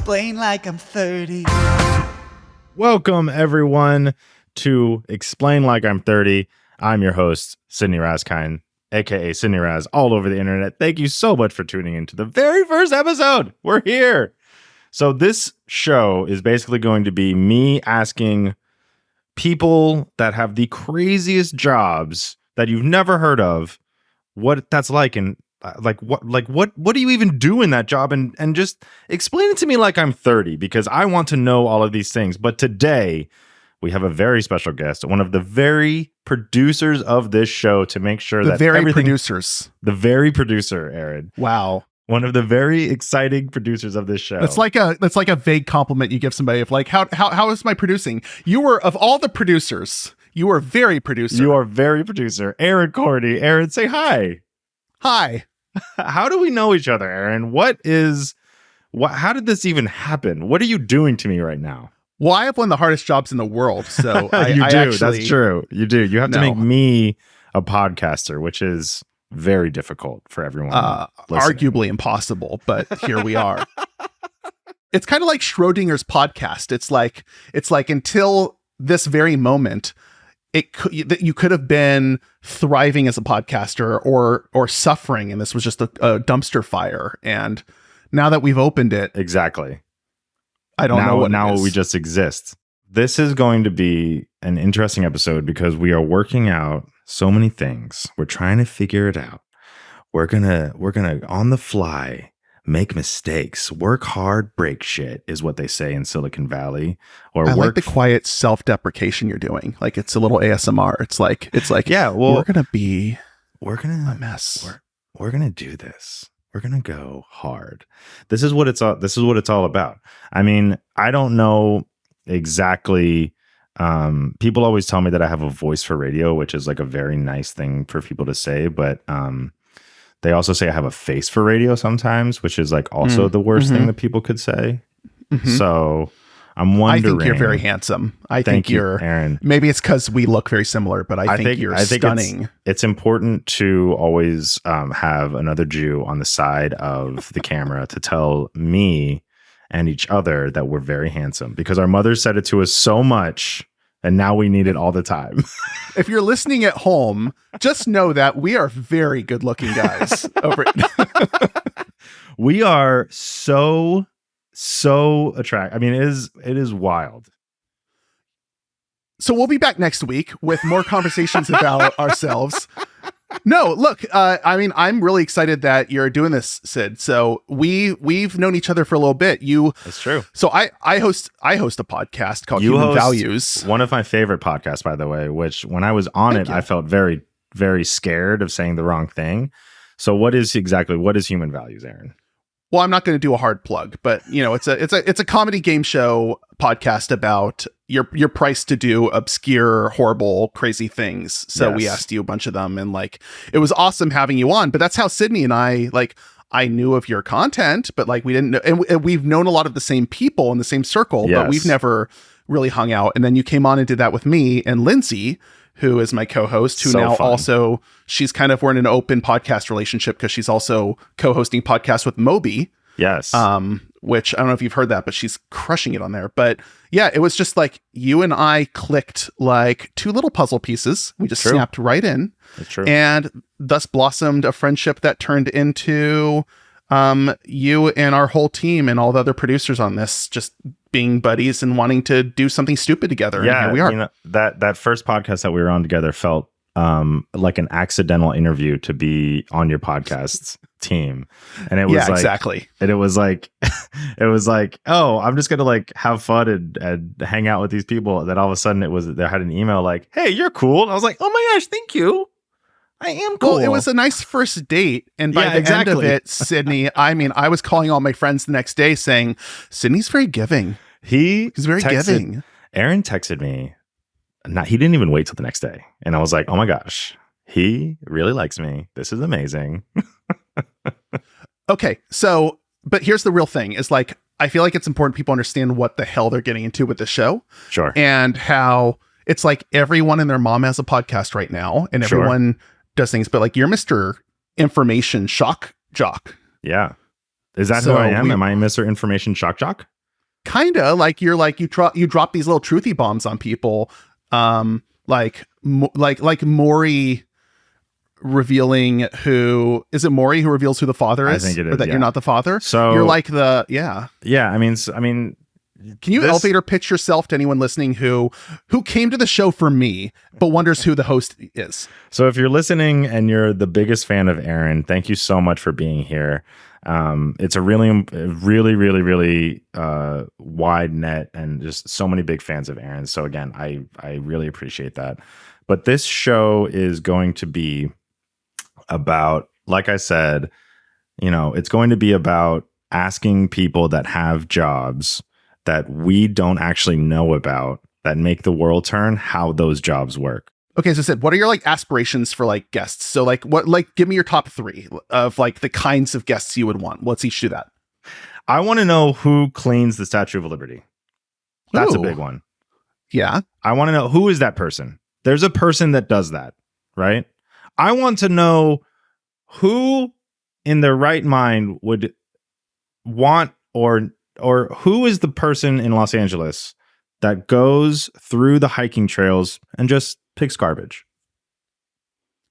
Explain like I'm 30. Welcome, everyone, to Explain Like I'm 30. I'm your host, sidneyraz, a.k.a. sidneyraz, all over the internet. Thank you so much for tuning into the very first episode. We're here. So this show is basically going to be me asking people that have the craziest jobs that you've never heard of what that's like, and what do you even do in that job, and just explain it to me like I'm 30, because I want to know all of these things. But today we have a very special guest, one of the very producers of this show, to make sure that the very producer, Aron. Wow. One of the very exciting producers of this show. That's like a vague compliment you give somebody of like, how is my producing? You were, of all the producers, you are very producer. You are very producer. Aron Korney. Aron, say hi. Hi. How do we know each other, Aron? How did this even happen? What are you doing to me right now? Well, I have one of the hardest jobs in the world. So That's true. You do. You have to make me a podcaster, which is very difficult for everyone. Arguably impossible, but here we are. It's kind of like Schrodinger's podcast. It's like until this very moment, you could have been thriving as a podcaster or suffering, and this was just a dumpster fire. And now that we've opened it, exactly, I don't know what now we just exist. This is going to be an interesting episode because we are working out so many things. We're trying to figure it out. We're gonna on the fly make mistakes. Work hard, break shit is what they say in Silicon Valley. Or I like the quiet self-deprecation you're doing. Like it's a little ASMR. It's like yeah. Well, we're gonna a mess. We're gonna do this. We're gonna go hard. This is what it's all about. I mean, I don't know exactly. People always tell me that I have a voice for radio, which is like a very nice thing for people to say, but they also say I have a face for radio sometimes, which is like also the worst thing that people could say. So I'm wondering. I think you're very handsome. I think you're, Aron. Maybe it's because we look very similar, but I think you're stunning. It's important to always have another Jew on the side of the camera to tell me and each other that we're very handsome, because our mothers said it to us so much, and now we need it all the time. If you're listening at home, just know that we are very good looking guys. We are so attractive. I mean, it is wild. So we'll be back next week with more conversations about ourselves. No, look, I mean, I'm really excited that you're doing this, Sid. So we've known each other for a little bit. That's true. So I host a podcast called Human Values. One of my favorite podcasts, by the way, which when I was on I felt very, very scared of saying the wrong thing. So what is Human Values, Aron? Well, I'm not going to do a hard plug, but it's a comedy game show podcast about your price to do obscure, horrible, crazy things. So we asked you a bunch of them, and like it was awesome having you on. But that's how Sidney and I knew of your content, but like we didn't know, and we've known a lot of the same people in the same circle, but we've never really hung out. And then you came on and did that with me and Lindsay, who is my co-host, who now also, we're in an open podcast relationship because she's also co-hosting podcasts with Moby. Yes. Which I don't know if you've heard that, but she's crushing it on there. But yeah, it was just like you and I clicked like two little puzzle pieces. We just snapped right in. That's true. And thus blossomed a friendship that turned into you and our whole team and all the other producers on this just being buddies and wanting to do something stupid together. Yeah, and here we are. That first podcast that we were on together felt like an accidental interview to be on your podcast's team. And it was exactly. And it was like, oh, I'm just going to like have fun and hang out with these people. And then all of a sudden they had an email like, hey, you're cool. And I was like, oh my gosh, thank you. I am cool. Well, it was a nice first date. And by the end of it, Sidney, I mean, I was calling all my friends the next day saying, Sidney's very giving. He's very giving. Aron texted me. He didn't even wait till the next day. And I was like, oh my gosh, he really likes me. This is amazing. Okay. So, but here's the real thing is like, I feel like it's important people understand what the hell they're getting into with the show. Sure. And how it's like everyone and their mom has a podcast right now and everyone does things, but like you're Mr. Information Shock Jock. Yeah. Is that who I am? Am I Mr. Information Shock Jock? Kinda like you drop these little truthy bombs on people, like Maury revealing who is it Maury who reveals who the father is? I think it is, or that you're not the father. So you're like yeah. I mean, can you elevator pitch yourself to anyone listening who came to the show for me but wonders who the host is? So if you're listening and you're the biggest fan of Aron, thank you so much for being here. It's a really wide net and just so many big fans of Aron. So again, I really appreciate that. But this show is going to be about, like I said, it's going to be about asking people that have jobs that we don't actually know about that make the world turn, how those jobs work. Okay, so Sid, what are your like aspirations for like guests? So like give me your top 3 of like the kinds of guests you would want. Let's each do that. I want to know who cleans the Statue of Liberty. That's a big one. Yeah. I want to know who is that person. There's a person that does that, right? I want to know who in their right mind would want or who is the person in Los Angeles that goes through the hiking trails and just picks garbage.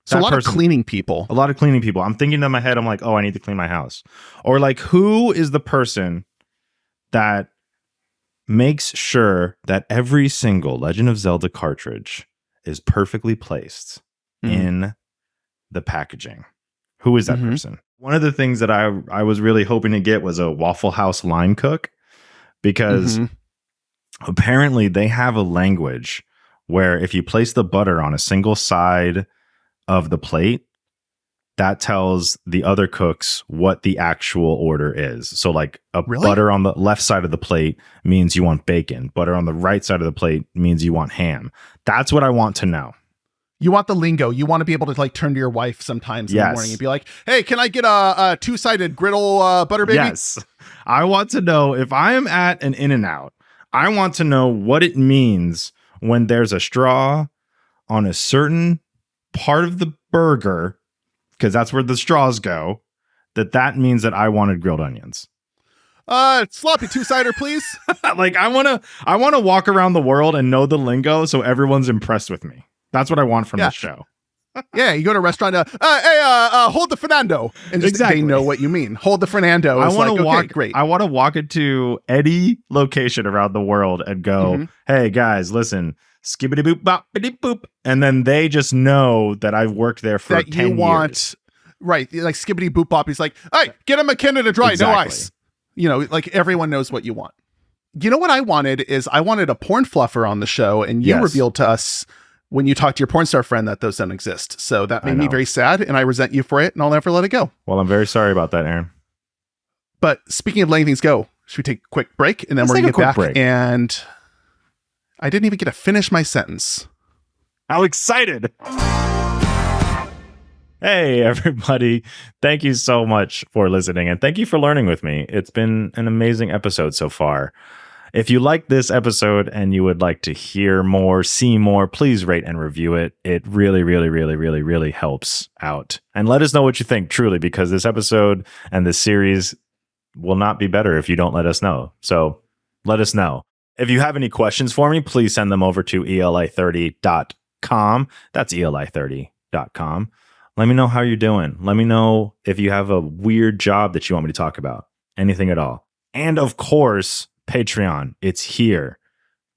So a lot of cleaning people. A lot of cleaning people. I'm thinking in my head, I'm like, oh, I need to clean my house. Or like, who is the person that makes sure that every single Legend of Zelda cartridge is perfectly placed in the packaging? Who is that person? One of the things that I was really hoping to get was a Waffle House line cook, because apparently they have a language where if you place the butter on a single side of the plate, that tells the other cooks what the actual order is. So like butter on the left side of the plate means you want bacon. Butter on the right side of the plate means you want ham. That's what I want to know. You want the lingo. You want to be able to like turn to your wife sometimes in the morning and be like, hey, can I get a 2-sided griddle butter baby? Yes. I want to know if I am at an In-N-Out, I want to know what it means when there's a straw on a certain part of the burger, because that's where the straws go, that means that I wanted grilled onions. Sloppy 2-sider, please. Like I want to walk around the world and know the lingo so everyone's impressed with me. That's what I want from this show. Yeah, you go to a restaurant, hold the Fernando. And just they know what you mean. Hold the Fernando. I want to walk. Great. I want to walk into any location around the world and go, hey guys, listen, skibbity boop boppity boop. And then they just know that I've worked there for 10 years. Right. Like skibbity boop bop. He's like, hey, get a McKenna to dry, no ice. Like everyone knows what you want. You know what I wanted is I wanted a porn fluffer on the show, and you revealed to us when you talked to your porn star friend that those don't exist. So that made me very sad, and I resent you for it, and I'll never let it go. Well, I'm very sorry about that, Aron. But speaking of letting things go, should we take a quick break, and then we're going to get back? Break. And I didn't even get to finish my sentence. How excited. Hey, everybody. Thank you so much for listening, and thank you for learning with me. It's been an amazing episode so far. If you like this episode and you would like to hear more, see more, please rate and review it. It really, really, really, really, really helps out. And let us know what you think, truly, because this episode and this series will not be better if you don't let us know. So let us know. If you have any questions for me, please send them over to eli30.com. That's eli30.com. Let me know how you're doing. Let me know if you have a weird job that you want me to talk about. Anything at all. And of course, Patreon. It's here.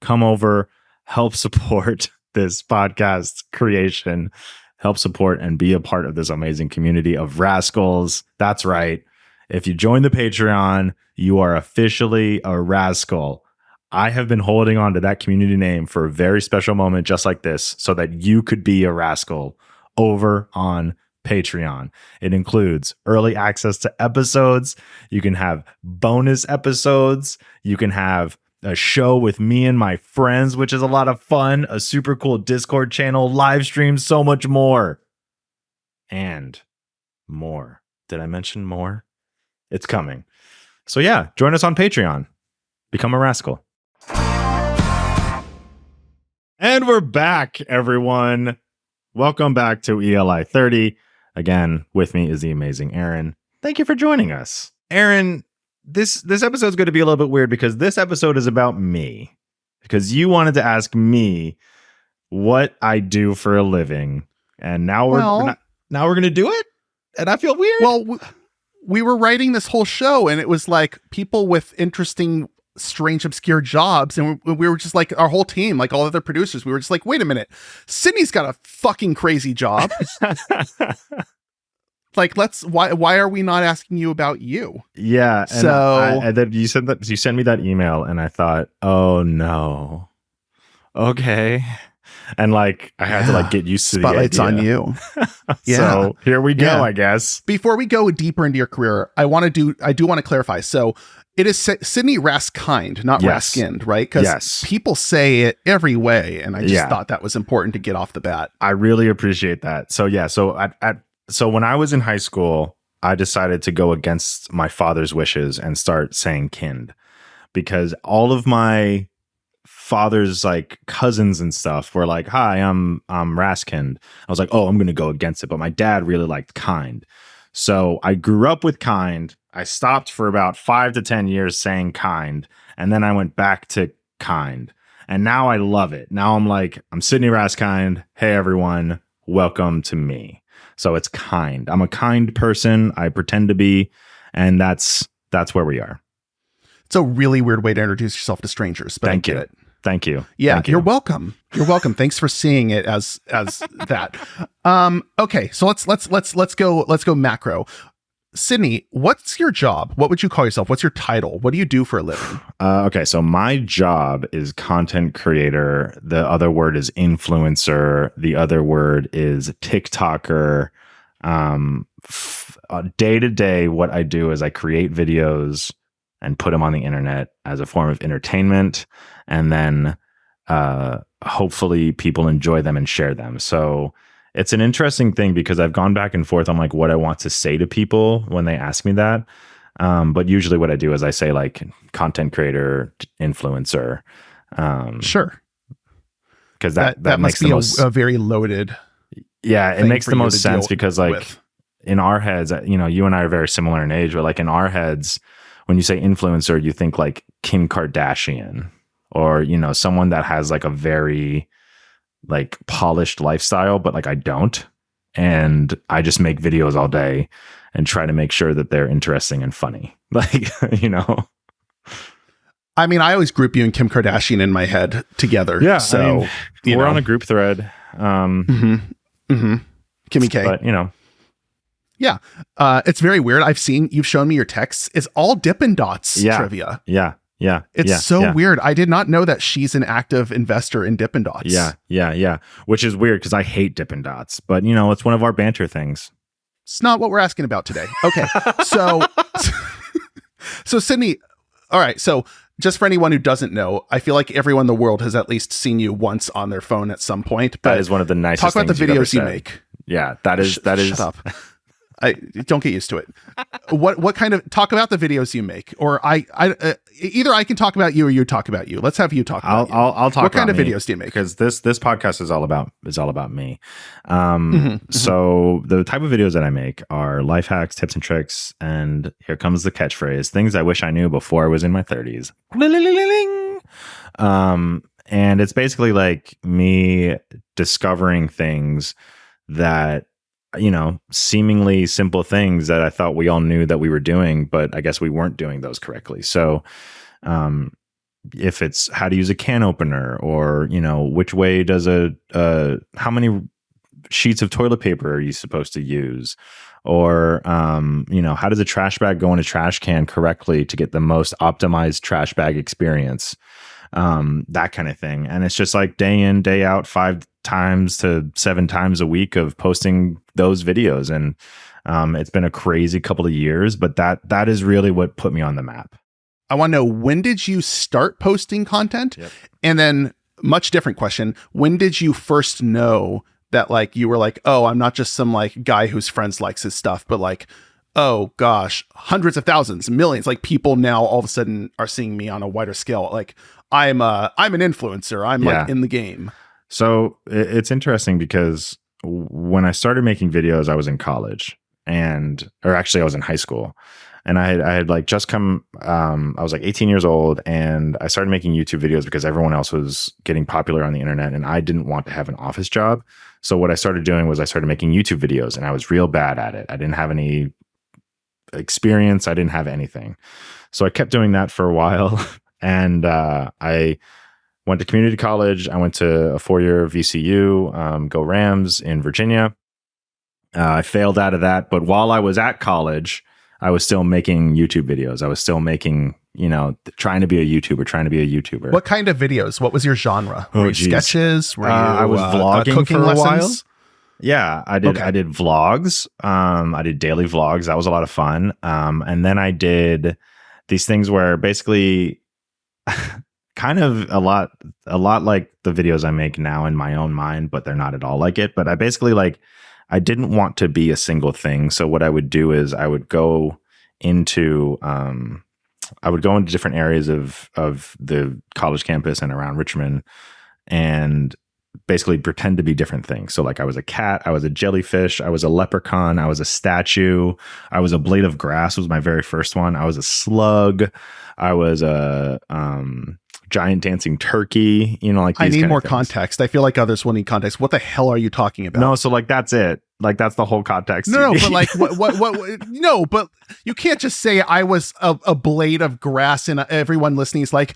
Come over, help support this podcast creation, help support and be a part of this amazing community of rascals. That's right. If you join the Patreon, you are officially a rascal. I have been holding on to that community name for a very special moment just like this so that you could be a rascal over on Patreon. It includes early access to episodes. You can have bonus episodes. You can have a show with me and my friends, which is a lot of fun, a super cool Discord channel, live streams, so much more. And more. Did I mention more? It's coming. So yeah, join us on Patreon. Become a rascal. And we're back, everyone. Welcome back to ELI 30. Again, with me is the amazing Aron. Thank you for joining us. Aron, this episode is going to be a little bit weird because this episode is about me. Because you wanted to ask me what I do for a living, and now we're going to do it, and I feel weird. Well, we were writing this whole show, and it was like people with interesting, strange, obscure jobs, and we were just like our whole team, like all other producers, we were just like, wait a minute, Sidney's got a fucking crazy job. Like, why are we not asking you about you? Yeah. And so and then you sent me that email, and I thought, oh no, okay. And like, I had to like get used to spotlight's the idea. on you. So here we go, I guess. Before we go deeper into your career, I do want to clarify. So it is Sidney Raskind, not Raskind, right? Because people say it every way, and I just thought that was important to get off the bat. I really appreciate that. So yeah, so when I was in high school, I decided to go against my father's wishes and start saying Kind, because all of my father's like cousins and stuff were like, hi, I'm Raskind. I was like, oh, I'm going to go against it. But my dad really liked Kind. So I grew up with Kind. I stopped for about 5 to 10 years saying Kind. And then I went back to Kind. And now I love it. Now I'm like, I'm Sidney Raskind. Hey, everyone. Welcome to me. So it's Kind. I'm a kind person. I pretend to be. And that's where we are. It's a really weird way to introduce yourself to strangers, but I get it. Thank you. Yeah, Thank you. You're welcome. You're welcome. Thanks for seeing it as that. Okay, so let's go macro. Sidney, what's your job? What would you call yourself? What's your title? What do you do for a living? Okay, so my job is content creator. The other word is influencer. The other word is TikToker. Day to day, what I do is I create videos and put them on the internet as a form of entertainment. And then hopefully people enjoy them and share them. So it's an interesting thing because I've gone back and forth on like what I want to say to people when they ask me that. But usually what I do is I say like content creator, influencer. Sure. Because that must be a very loaded. Yeah, it makes the most sense because like in our heads, you and I are very similar in age, but like in our heads, when you say influencer, you think like Kim Kardashian or, someone that has like a very like polished lifestyle, but like I don't. And I just make videos all day and try to make sure that they're interesting and funny. Like, I mean, I always group you and Kim Kardashian in my head together. Yeah. So we're on a group thread. Kimmy K. But, Yeah. It's very weird. You've shown me your texts. It's all Dippin' Dots trivia. Yeah. Yeah. It's so weird. I did not know that she's an active investor in Dippin' Dots. Yeah. Which is weird because I hate Dippin' Dots, but it's one of our banter things. It's not what we're asking about today. Okay. So Sidney, all right. So just for anyone who doesn't know, I feel like everyone in the world has at least seen you once on their phone at some point. But that is one of the nicest things. Talk about the videos you make. Yeah, that is. Shut up. I don't get used to it. What kind of talk about the videos you make, or either I can talk about you or you talk about you. Let's have you talk. I'll talk. What kind of videos do you make? Because this podcast is all about me. So the type of videos that I make are life hacks, tips and tricks, and here comes the catchphrase: things I wish I knew before I was in my 30s. And it's basically like me discovering things that, seemingly simple things that I thought we all knew that we were doing, but I guess we weren't doing those correctly. So, if it's how to use a can opener, or, which way does how many sheets of toilet paper are you supposed to use? Or, how does a trash bag go in a trash can correctly to get the most optimized trash bag experience? That kind of thing. And it's just like day in, day out, 5 times to 7 times a week of posting those videos. And it's been a crazy couple of years, but that is really what put me on the map. I want to know, when did you start posting content? Yep. And then much different question. When did you first know that like you were like, oh, I'm not just some like guy whose friends likes his stuff, but like, oh gosh, hundreds of thousands, millions, like people now all of a sudden are seeing me on a wider scale. Like I'm an influencer. I'm like in the game. So it's interesting because when I started making videos, I was in college or actually I was in high school. And I had like just come, I was like 18 years old, and I started making YouTube videos because everyone else was getting popular on the internet, and I didn't want to have an office job. So what I started doing was I started making YouTube videos, and I was real bad at it. I didn't have any experience. I didn't have anything. So I kept doing that for a while. And I went to community college. I went to a 4-year VCU, go Rams in Virginia. I failed out of that. But while I was at college, I was still making YouTube videos. I was still making, trying to be a YouTuber. What kind of videos? What was your genre? Were you sketches? Were you, I was vlogging for a lessons? while. Yeah, I did. Okay. I did vlogs. I did daily vlogs. That was a lot of fun. And then I did these things where basically kind of a lot like the videos I make now in my own mind, but they're not at all like it. But I basically I didn't want to be a single thing. So what I would do is I would go into different areas of the college campus and around Richmond, and basically pretend to be different things. So like I was a cat, I was a jellyfish, I was a leprechaun, I was a statue, I was a blade of grass was my very first one. I was a slug, I was a giant dancing turkey, like these I need more context. I feel like others will need context. What the hell are you talking about? No, so like that's it. Like that's the whole context. No, but like what no, but you can't just say I was a blade of grass and everyone listening is like,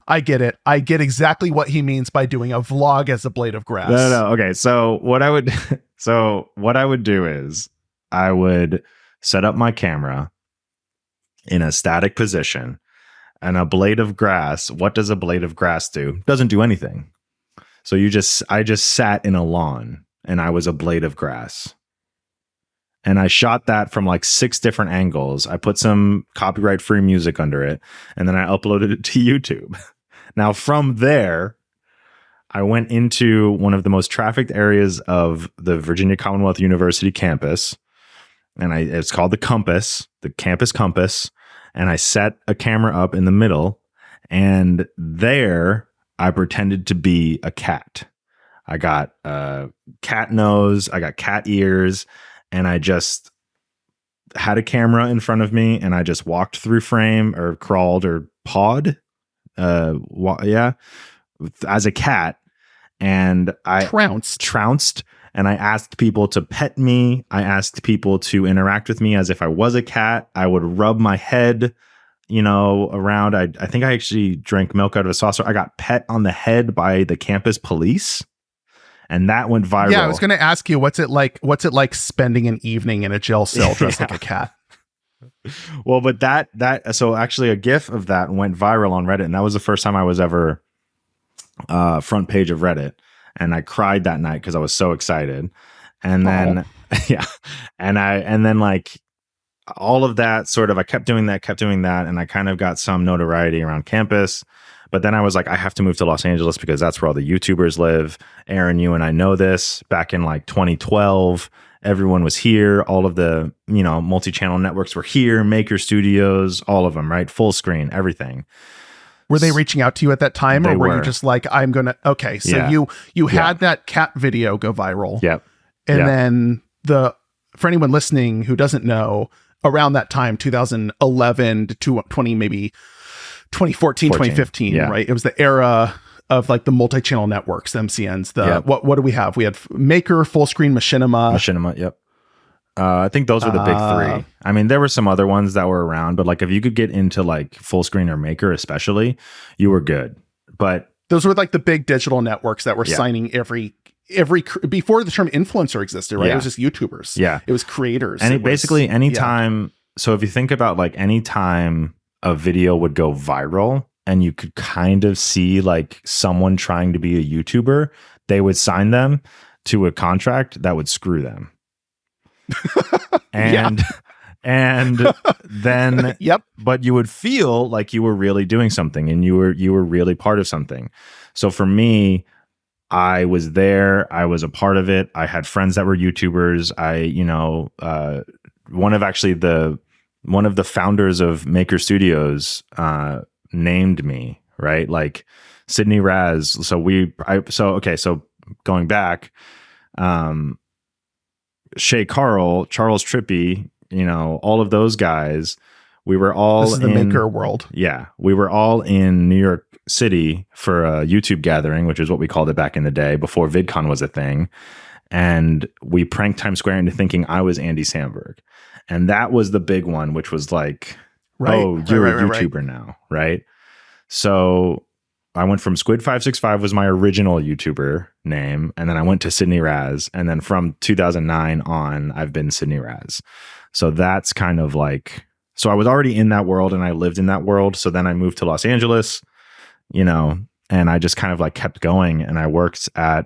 I get it. I get exactly what he means by doing a vlog as a blade of grass. No. Okay. So what I would do is I would set up my camera in a static position, and a blade of grass. What does a blade of grass do? Doesn't do anything. So I just sat in a lawn and I was a blade of grass. And I shot that from like 6 different angles. I put some copyright free music under it, and then I uploaded it to YouTube. Now from there, I went into one of the most trafficked areas of the Virginia Commonwealth University campus. And it's called the campus compass. And I set a camera up in the middle, and there I pretended to be a cat. I got a cat nose, I got cat ears, and I just had a camera in front of me, and I just walked through frame or crawled or pawed, as a cat, and I trounced. And I asked people to pet me. I asked people to interact with me as if I was a cat. I would rub my head, around. I think I actually drank milk out of a saucer. I got pet on the head by the campus police, and that went viral. Yeah, I was going to ask you, what's it like spending an evening in a jail cell dressed like a cat? Well, but so actually a GIF of that went viral on Reddit, and that was the first time I was ever front page of Reddit. And I cried that night because I was so excited. And then, and then like all of that sort of, I kept doing that. And I kind of got some notoriety around campus. But then I was like, I have to move to Los Angeles because that's where all the YouTubers live. Aaron, you and I know this. Back in like 2012, everyone was here. All of the, multi-channel networks were here, Maker Studios, all of them, right? Full screen, everything. Were they reaching out to you at that time, or were you just like, I'm going to, okay. So you had that cat video go viral. Yep. And then for anyone listening who doesn't know, around that time, 2011 to 20, maybe 2014, 2015, right? It was the era of like the multi-channel networks, the MCNs, what do we have? We had Maker, Full Screen, Machinima. Yep. I think those were the big 3. I mean, there were some other ones that were around, but like if you could get into like Full Screen or Maker, especially, you were good. But those were like the big digital networks that were signing every before the term influencer existed, right? It was just YouTubers. Yeah, it was creators. And basically anytime. So if you think about like any time a video would go viral and you could kind of see like someone trying to be a YouTuber, they would sign them to a contract that would screw them. And then but you would feel like you were really doing something, and you were really part of something. So for me, I was there, I was a part of it. I had friends that were YouTubers. One of the founders of Maker Studios named me, right? Like sidneyraz. So going back, Shay Carl, Charles Trippy, all of those guys we were all this is the maker world. Yeah, we were all in New York City for a YouTube gathering, which is what we called it back in the day before VidCon was a thing. And we pranked Times Square into thinking I was Andy Samberg. And that was the big one, which was like, oh, you're a YouTuber now, right? So I went from Squid565 was my original YouTuber name. And then I went to sidneyraz. And then from 2009 on, I've been sidneyraz. So that's kind of like, so I was already in that world and I lived in that world. So then I moved to Los Angeles, you know, and I just kind of like kept going. And I worked at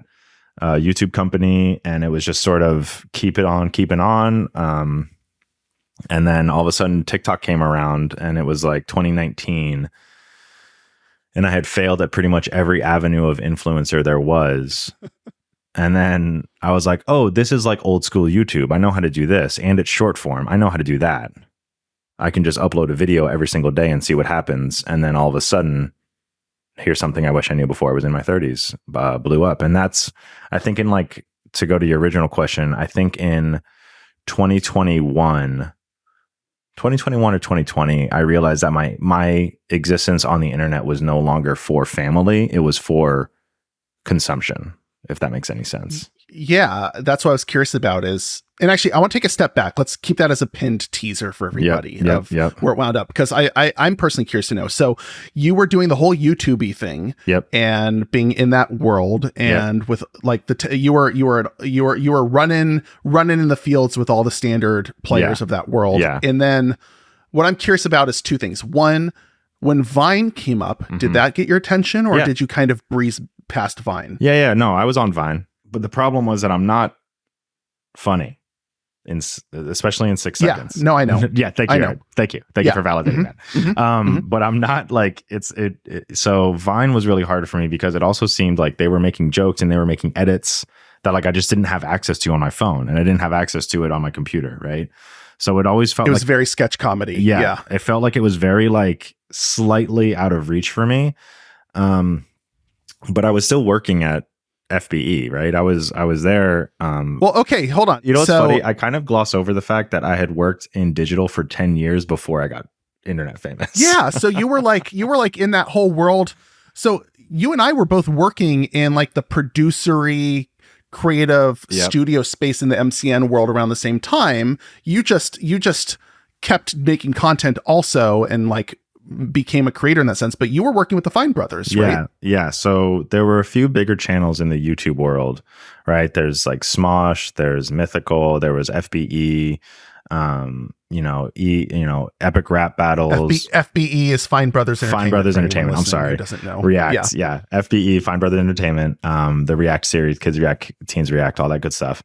a YouTube company and it was just sort of keep it on. And then all of a sudden TikTok came around and it was like 2019. And I had failed at pretty much every avenue of influencer there was. And then I was like, oh, this is like old school YouTube. I know how to do this. And it's short form. I know how to do that. I can just upload a video every single day and see what happens. And then all of a sudden, here's something I wish I knew before I was in my 30s, blew up. And that's, I think in like, to go to your original question, I think in 2021 or 2020, I realized that my existence on the internet was no longer for family. It was for consumption, if that makes any sense. Yeah, that's what I was curious about is, and actually I want to take a step back. Let's keep that as a pinned teaser for everybody of where it wound up. Because I'm personally curious to know. So you were doing the whole YouTube-y thing and being in that world and with like you were running in the fields with all the standard players of that world. Yeah. And then what I'm curious about is two things. One, when Vine came up, did that get your attention or did you kind of breeze past Vine? Yeah. No, I was on Vine. But the problem was that I'm not funny, especially in 6 seconds. Yeah, no, I know. Yeah, thank you. Thank you for validating that. But I'm not like so Vine was really hard for me because it also seemed like they were making jokes and they were making edits that like I just didn't have access to on my phone and I didn't have access to it on my computer, right? So it always felt it was like, very sketch comedy. Yeah, it felt like it was very like slightly out of reach for me. But I was still working at FBE, right? I was there. Well, okay, hold on. You know what's funny? I kind of gloss over the fact that I had worked in digital for 10 years before I got internet famous. Yeah. So you were like in that whole world. So you and I were both working in like the producery creative studio space in the MCN world around the same time. You just kept making content also and like became a creator in that sense, but you were working with the Fine Brothers, right? Yeah. So there were a few bigger channels in the YouTube world, right? There's like Smosh, there's Mythical, there was FBE, Epic Rap Battles. FBE is Fine Brothers Entertainment. Fine Brothers Entertainment. I'm sorry. Who doesn't know? React. Yeah. FBE, Fine Brothers Entertainment, the React series, Kids React, Teens React, all that good stuff.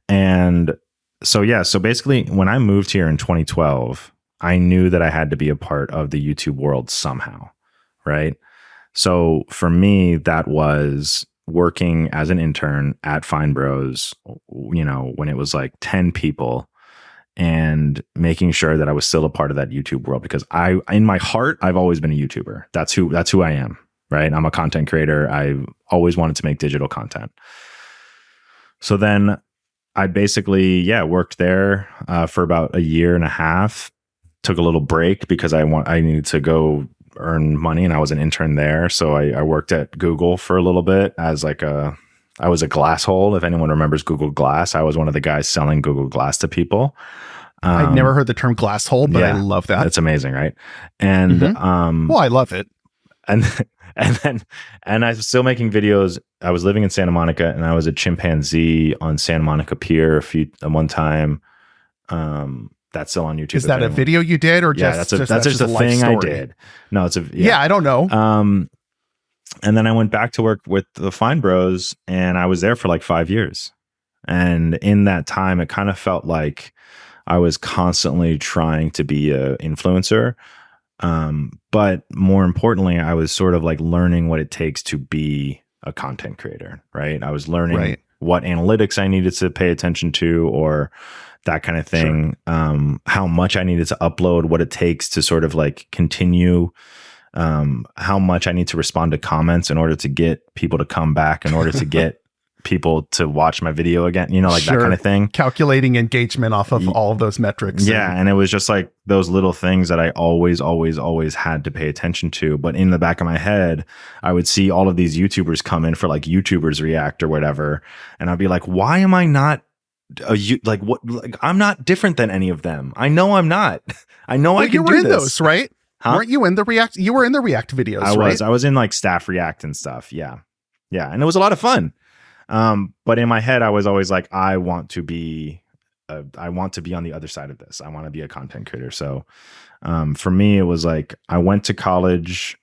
And so basically when I moved here in 2012, I knew that I had to be a part of the YouTube world somehow, right? So for me, that was working as an intern at Fine Bros, when it was like 10 people and making sure that I was still a part of that YouTube world because in my heart, I've always been a YouTuber. That's who I am, right? I'm a content creator. I've always wanted to make digital content. So then I basically, worked there for about a year and a half. Took a little break because I needed to go earn money and I was an intern there. So I worked at Google for a little bit as like I was a glass hole. If anyone remembers Google Glass, I was one of the guys selling Google Glass to people. I'd never heard the term glass hole, but I love that. It's amazing, right? And well, I love it. And I was still making videos. I was living in Santa Monica and I was a chimpanzee on Santa Monica Pier one time. That's still on YouTube. Is that a video you did or just that's just a thing story? I did. No, it's I don't know. And then I went back to work with the Fine Bros and I was there for like 5 years. And in that time, it kind of felt like I was constantly trying to be an influencer. But more importantly, I was sort of like learning what it takes to be a content creator, right? I was learning what analytics I needed to pay attention to or that kind of thing, how much I needed to upload, what it takes to sort of like continue, how much I need to respond to comments in order to get people to come back, in order to get people to watch my video again, you know, like that kind of thing. Calculating engagement off of all of those metrics. Yeah. And it was just like those little things that I always had to pay attention to. But in the back of my head, I would see all of these YouTubers come in for like YouTubers React or whatever. And I'd be like, why am I not I'm not different than any of them. I know I'm not. I know I can do this. You were in those, right? Huh? Weren't you in the React? You were in the React videos, right? I was in like staff React and stuff. Yeah. Yeah. And it was a lot of fun. But in my head, I was always like, I want to be on the other side of this. I want to be a content creator. So, for me, it was like, I went to college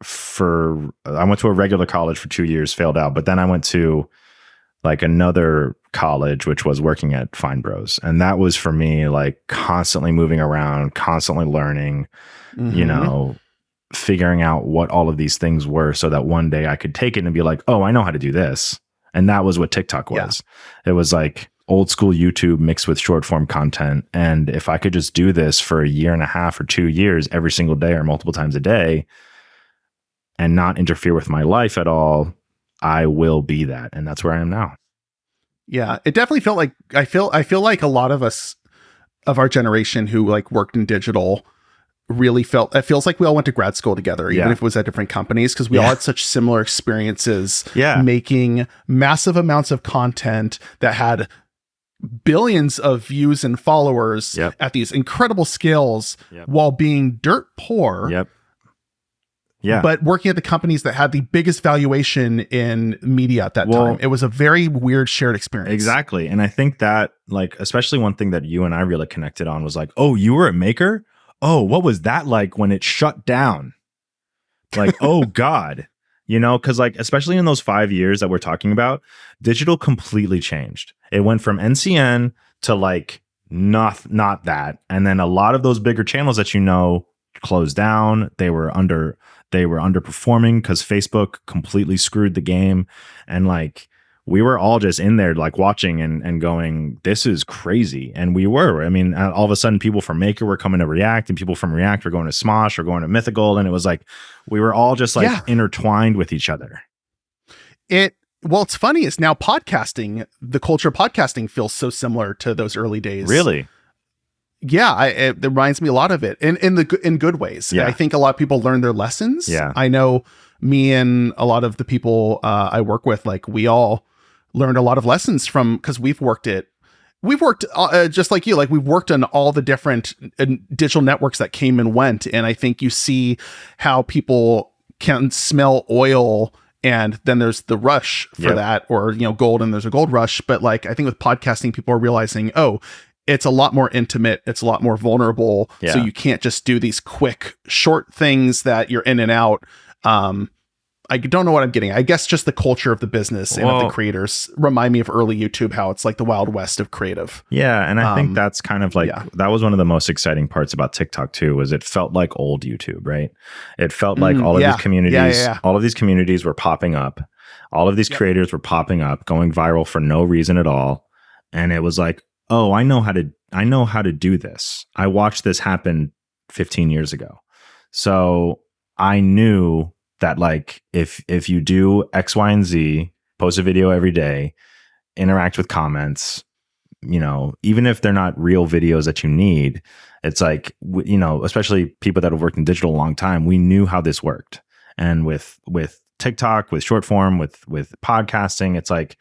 to a regular college for 2 years, failed out. But then I went to like another college, which was working at Fine Bros. And that was for me, like constantly moving around, constantly learning, you know, figuring out what all of these things were so that one day I could take it and be like, oh, I know how to do this. And that was what TikTok was. Yeah. It was like old school YouTube mixed with short form content. And if I could just do this for a year and a half or 2 years, every single day or multiple times a day, and not interfere with my life at all, I will be that. And that's where I am now. Yeah, it definitely felt like, I feel like a lot of us of our generation who like worked in digital really it feels like we all went to grad school together, even if it was at different companies, because we all had such similar experiences making massive amounts of content that had billions of views and followers at these incredible scales while being dirt poor. Yeah. But working at the companies that had the biggest valuation in media at that time. It was a very weird shared experience. Exactly. And I think that, like, especially one thing that you and I really connected on was like, oh, you were a maker? Oh, what was that like when it shut down? Like, oh God, you know, because like, especially in those 5 years that we're talking about, digital completely changed. It went from NCN to like not that. And then a lot of those bigger channels that, you know, closed down. They were underperforming because Facebook completely screwed the game. And like, we were all just in there like watching and going, this is crazy. And we were. I mean, all of a sudden people from Maker were coming to React, and people from React were going to Smosh or going to Mythical. And it was like, we were all just like intertwined with each other. What's funny is now podcasting, the culture of podcasting feels so similar to those early days. Really? Yeah, it reminds me a lot of it in good ways. Yeah. I think a lot of people learn their lessons. Yeah. I know me and a lot of the people I work with, like we all learned a lot of lessons from, because we've worked just like you, like we've worked on all the different digital networks that came and went. And I think you see how people can smell oil, and then there's the rush for that, or, you know, gold, and there's a gold rush. But like, I think with podcasting, people are realizing, oh, it's a lot more intimate. It's a lot more vulnerable. Yeah. So you can't just do these quick, short things that you're in and out. I don't know what I'm getting. I guess just the culture of the business and of the creators remind me of early YouTube, how it's like the Wild West of creative. Yeah. And I think that's kind of like, that was one of the most exciting parts about TikTok too, was it felt like old YouTube, right? It felt like all of these communities, all of these communities were popping up. All of these creators were popping up, going viral for no reason at all. And it was like, oh, I know how to do this. I watched this happen 15 years ago. So I knew that like, if you do X, Y, and Z, post a video every day, interact with comments, you know, even if they're not real videos that you need, it's like, you know, especially people that have worked in digital a long time, we knew how this worked. And with TikTok, with short form, with podcasting, it's like,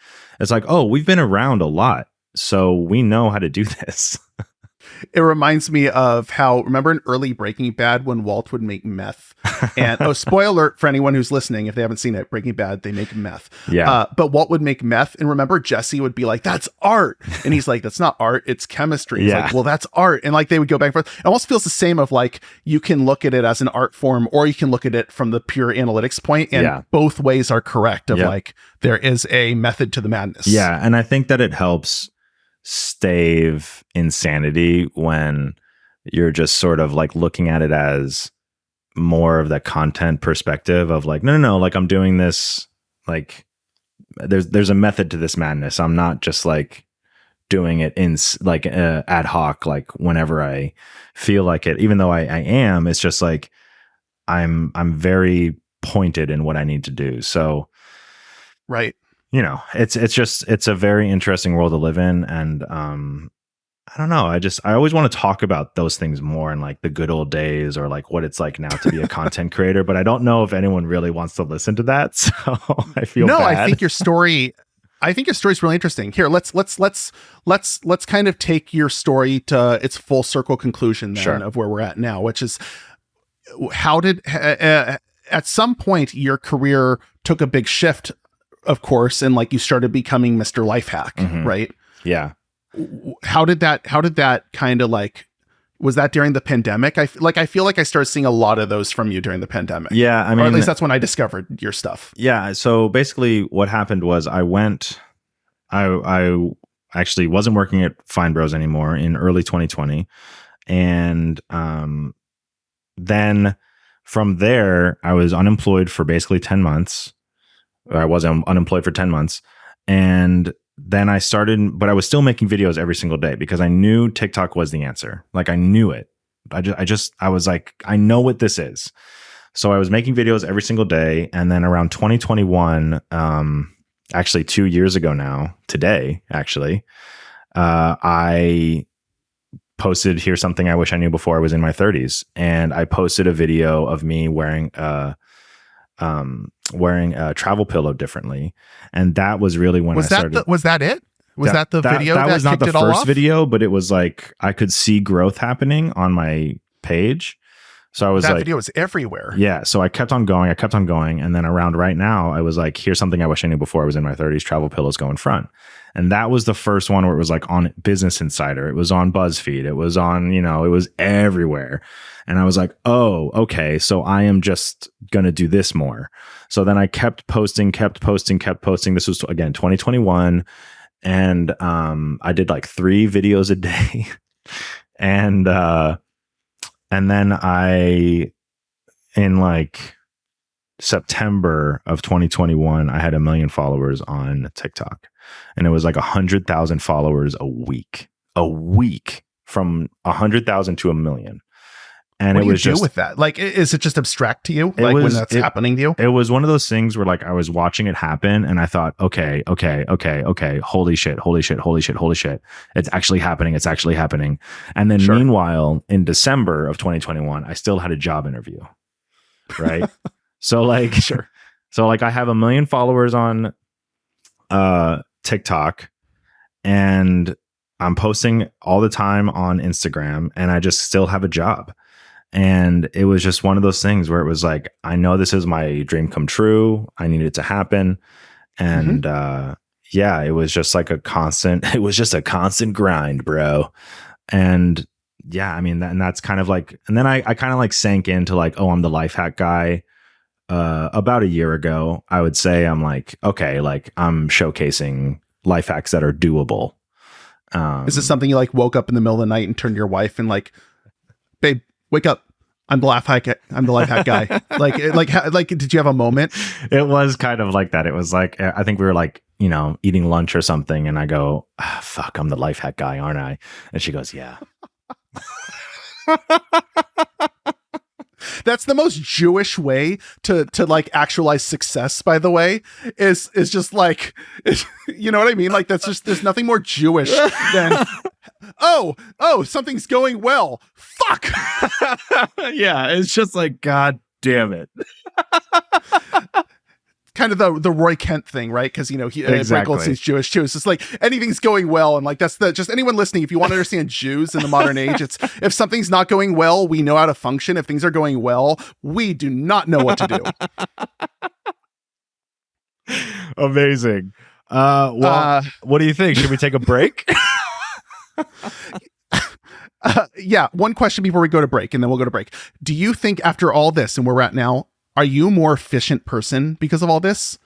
oh, we've been around a lot, so we know how to do this. It reminds me of how, remember in early Breaking Bad when Walt would make meth? And spoiler alert for anyone who's listening, if they haven't seen it, Breaking Bad, they make meth. Yeah. But Walt would make meth, and remember Jesse would be like, that's art. And he's like, that's not art, it's chemistry. He's like, well, that's art. And like, they would go back and forth. It almost feels the same of like, you can look at it as an art form, or you can look at it from the pure analytics point, and both ways are correct of like, there is a method to the madness. Yeah. And I think that it helps stave insanity when you're just sort of like looking at it as more of the content perspective of like, no, like I'm doing this, like there's a method to this madness. I'm not just like doing it in like ad hoc, like whenever I feel like it, even though I am, it's just like, I'm very pointed in what I need to do. So right. you know, it's a very interesting world to live in. And I don't know. I always want to talk about those things more and like the good old days or like what it's like now to be a content creator. But I don't know if anyone really wants to listen to that. So I feel bad. I think your story is really interesting. Here, let's kind of take your story to its full circle conclusion then of where we're at now, which is how did at some point your career took a big shift, of course, and like you started becoming Mr. Lifehack, right? Yeah. How did that kind of like, was that during the pandemic? I feel like I started seeing a lot of those from you during the pandemic. Yeah. I mean, or at least that's when I discovered your stuff. Yeah. So basically what happened was I actually wasn't working at Fine Bros anymore in early 2020. And then from there, I was unemployed for basically 10 months. I was unemployed for 10 months. And then I started, but I was still making videos every single day because I knew TikTok was the answer. Like I knew it. I was like, I know what this is. So I was making videos every single day. And then around 2021, actually 2 years ago now, today, actually, I posted Here's Something I Wish I Knew Before I Was in My 30s. And I posted a video of me wearing a travel pillow differently. And that was really when was that it? Was that the video that was not the first off? video, but it was like I could see growth happening on my page. So I was that video was everywhere. Yeah. So I kept on going. And then around right now, I was like, Here's Something I Wish I Knew Before I Was in My 30s, travel pillows go in front. And that was the first one where it was like on Business Insider. It was on BuzzFeed. It was on, it was everywhere. And I was like, oh, okay. So I am just going to do this more. So then I kept posting. This was, again, 2021. And I did like 3 videos a day. And then in like September of 2021, I had 1 million followers on TikTok. And it was like 100,000 followers a week from 100,000 to 1 million. And what it was do you just do with that. Like, is it just abstract to you? Like when that's happening to you? It was one of those things where like I was watching it happen and I thought, okay. Holy shit. It's actually happening. And then meanwhile, in December of 2021, I still had a job interview. Right. So like, so like I have 1 million followers on TikTok and I'm posting all the time on Instagram and I just still have a job. And it was just one of those things where it was like, I know this is my dream come true. I need it to happen. And it was just like a constant grind, bro. And yeah, I mean, that's kind of like, and then I kind of like sank into like, oh, I'm the life hack guy. About a year ago, I would say I'm like, okay, like I'm showcasing life hacks that are doable. Is this something you like woke up in the middle of the night and turned to your wife and like, babe, wake up. I'm the life hack. I'm the life hack guy. like, did you have a moment? It was kind of like that. It was like, I think we were like, eating lunch or something. And I go, fuck, I'm the life hack guy, aren't I? And she goes, yeah. That's the most Jewish way to like actualize success, by the way, is just like, you know what I mean? Like, that's just, there's nothing more Jewish than, oh, something's going well. Fuck. Yeah. It's just like, God damn it. Kind of the Roy Kent thing, right? Because exactly. Brett Goldstein's Jewish too. It's just like anything's going well, and like that's just anyone listening. If you want to understand Jews in the modern age, it's if something's not going well, we know how to function. If things are going well, we do not know what to do. Amazing. What do you think? Should we take a break? Yeah. One question before we go to break, and then we'll go to break. Do you think after all this and where we're at now, are you a more efficient person because of all this?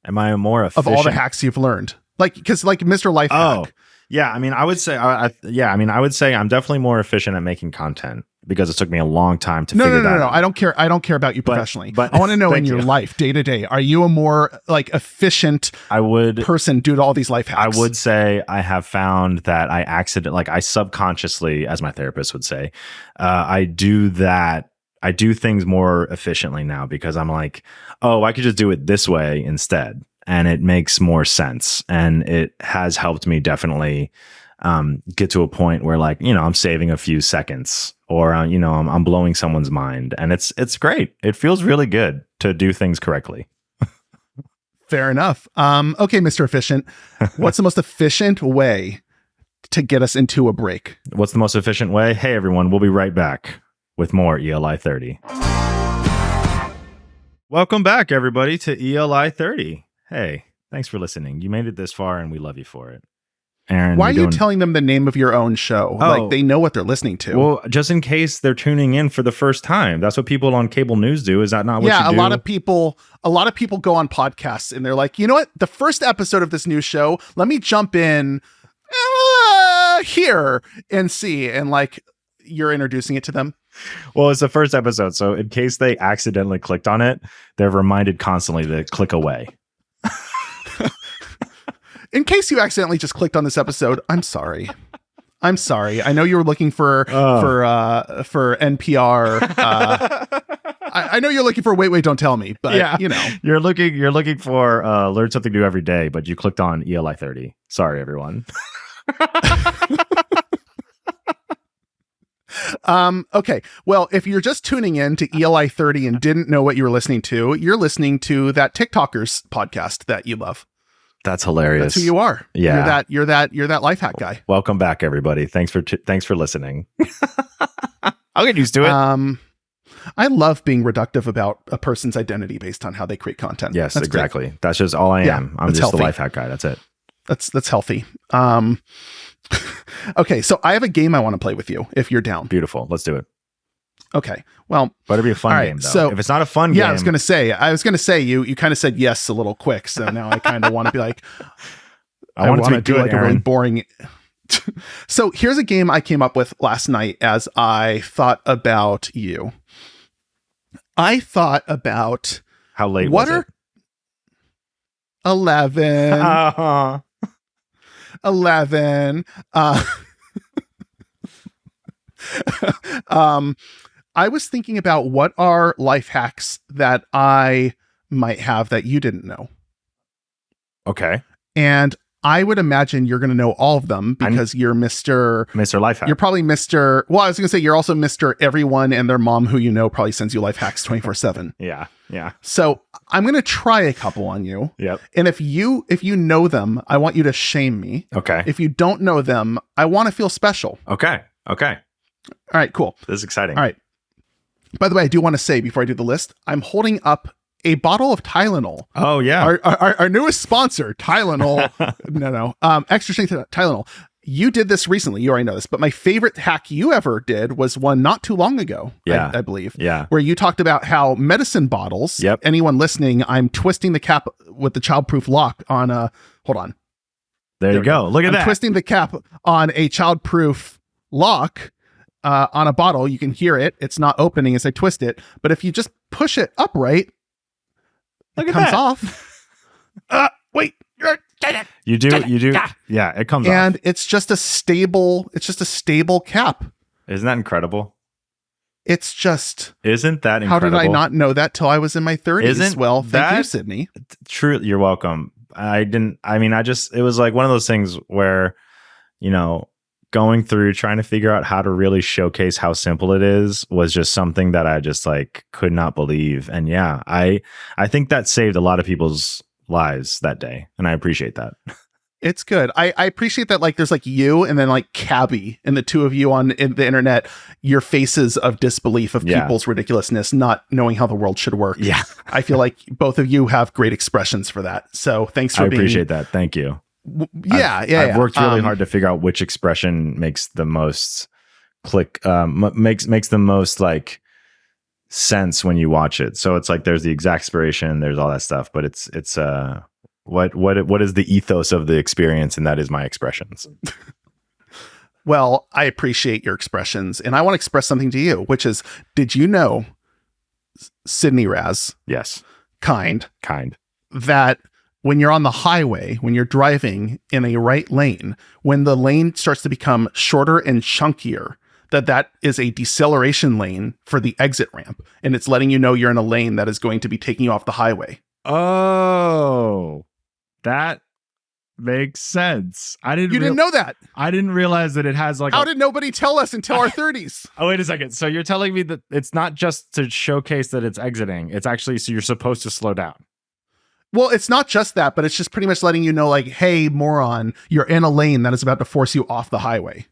Am I a more efficient? Of all the hacks you've learned? Like, because like Mr. Life Hack. Yeah. I mean, I would say, I would say I'm definitely more efficient at making content because it took me a long time to figure that out. No. I don't care. I don't care about you professionally. But I want to know in your life, day to day, are you a more like efficient person due to all these life hacks? I would say I have found that I subconsciously, as my therapist would say, I do that. I do things more efficiently now because I'm like, oh, I could just do it this way instead. and it makes more sense. And it has helped me definitely get to a point where, like, I'm saving a few seconds, or I'm blowing someone's mind, and it's great. It feels really good to do things correctly. Fair enough. Okay, Mr. Efficient, what's the most efficient way to get us into a break? What's the most efficient way? Hey, everyone, we'll be right back with more ELI 30. Welcome back, everybody, to ELI 30. Hey, thanks for listening. You made it this far, and we love you for it. Aaron, why are you telling them the name of your own show? Oh, like, they know what they're listening to. Well, just in case they're tuning in for the first time. That's what people on cable news do. Is that not what you do? Yeah, a lot of people go on podcasts and they're like, you know what? The first episode of this new show, let me jump in here and see. And like, you're introducing it to them. Well, it's the first episode, so in case they accidentally clicked on it, they're reminded constantly to click away. In case you accidentally just clicked on this episode, I'm sorry. I know you were looking for NPR. I know you're looking for Wait, Don't Tell Me, but yeah, you're looking for learn something new every day, but you clicked on ELI 30. Sorry, everyone. Okay. Well, if you're just tuning in to ELI 30 and didn't know what you were listening to, you're listening to that TikTokers podcast that you love. That's hilarious. That's who you are. Yeah. You're that life hack guy. Welcome back, everybody. Thanks for listening. I'll get used to it. I love being reductive about a person's identity based on how they create content. Yes, that's exactly. Great. That's just all I am. I'm just healthy. the life hack guy. That's it. That's healthy. Okay, so I have a game I want to play with you if you're down. Beautiful. Let's do it. Okay. Well, better be a fun game though. So if it's not a fun game, I was going to say you kind of said yes a little quick, so now I kind of want to be like, I want to do like Aaron. a really boring. So here's a game I came up with last night as I thought about you. I thought about how late was it? 11. 11. I was thinking about what are life hacks that I might have that you didn't know. Okay. And I would imagine you're going to know all of them because you're Mr. Life Hack. You're probably Mr. Well, I was going to say you're also Mr. Everyone and their mom who you know probably sends you life hacks 24/7. Yeah. So I'm going to try a couple on you. Yep. And if you know them, I want you to shame me. Okay. If you don't know them, I want to feel special. Okay. All right, cool. This is exciting. All right. By the way, I do want to say before I do the list, I'm holding up a bottle of Tylenol. Oh yeah. Our newest sponsor, Tylenol. No. Extra strength Tylenol. You did this recently. You already know this, but my favorite hack you ever did was one not too long ago. Yeah. I believe. Yeah. Where you talked about how medicine bottles. Yep. Anyone listening, I'm twisting the cap with the childproof lock on a. Hold on. There you go. Look at that. Twisting the cap on a childproof lock. On a bottle, you can hear it. It's not opening as I twist it, but if you just push it upright, it comes off. Wait, you do. Yeah, it comes off, and it's just a stable cap. Isn't that incredible? It's just. Isn't that incredible? How did I not know that till I was in my 30s? Thank you, Sydney. True, you're welcome. It was like one of those things where, going through trying to figure out how to really showcase how simple it is was just something that I just like could not believe. And yeah, I think that saved a lot of people's lives that day. And I appreciate that. It's good. I appreciate that. Like there's like you and then like Cabby and the two of you on the internet, your faces of disbelief of people's ridiculousness, not knowing how the world should work. Yeah. I feel like both of you have great expressions for that. So thanks for I appreciate that. Thank you. I've worked really hard to figure out which expression makes the most makes the most like sense when you watch it. So it's like there's the exasperation, there's all that stuff, but it's what is the ethos of the experience, and that is my expressions. Well, I appreciate your expressions, and I want to express something to you, which is, did you know, sidneyraz? Yes. Kind. That when you're on the highway, when you're driving in a right lane, when the lane starts to become shorter and chunkier, that is a deceleration lane for the exit ramp. And it's letting you know you're in a lane that is going to be taking you off the highway. Oh, That makes sense. You didn't know that. I didn't realize that it has like. How did nobody tell us until our 30s? Oh, wait a second. So you're telling me that it's not just to showcase that it's exiting. It's actually so you're supposed to slow down. Well, it's not just that, but it's just pretty much letting you know, like, hey, moron, you're in a lane that is about to force you off the highway.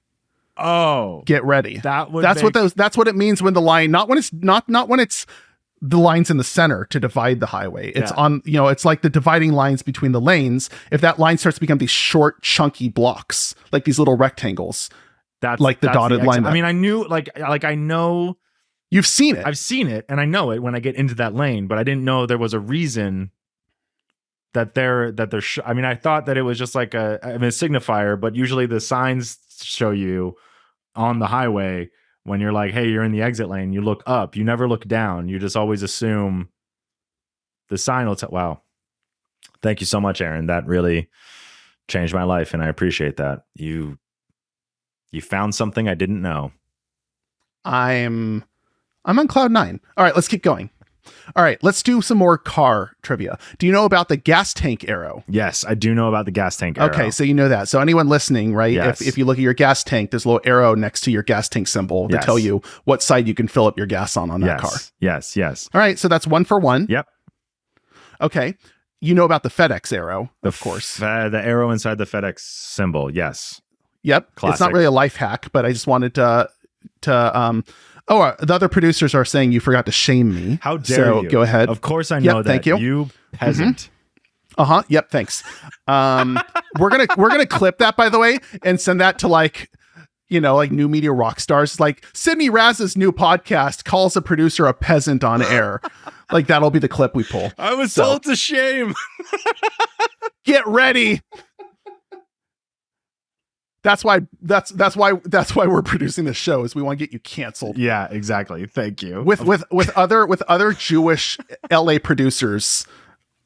Oh, Get ready. that's what it means when the line, not when it's the lines in the center to divide the highway. It's on, it's like the dividing lines between the lanes. If that line starts to become these short, chunky blocks, like these little rectangles, that's the dotted line. I mean, I knew I know you've seen it. I've seen it and I know it when I get into that lane, but I didn't know there was a reason that they're I mean, I thought that it was just like a signifier, but usually the signs show you on the highway when you're like, hey, you're in the exit lane, you look up, you never look down. You just always assume the sign will tell. Wow. Thank you so much, Aaron. That really changed my life. And I appreciate that. You found something I didn't know. I'm on cloud 9. All right, let's keep going. All right, let's do some more car trivia. Do you know about the gas tank arrow? Yes, I do know about the gas tank arrow. Okay, so you know that. So anyone listening, right? Yes. If you look at your gas tank, there's a little arrow next to your gas tank symbol to tell you what side you can fill up your gas on that car. Yes. All right, so that's 1 for 1. Yep. Okay. You know about the FedEx arrow, of course. The arrow inside the FedEx symbol, yes. Yep. Classic. It's not really a life hack, but I just wanted to the other producers are saying you forgot to shame me. How dare you? Go ahead. Of course I know that. Thank you. You peasant. Mm-hmm. Yep, thanks. We're gonna clip that, by the way, and send that to like new media rock stars. Like Sidney Raz's new podcast calls a producer a peasant on air. Like that'll be the clip we pull. I was told to shame. Get ready. That's why we're producing this show, is we want to get you canceled. Yeah, exactly. Thank you. With other Jewish LA producers,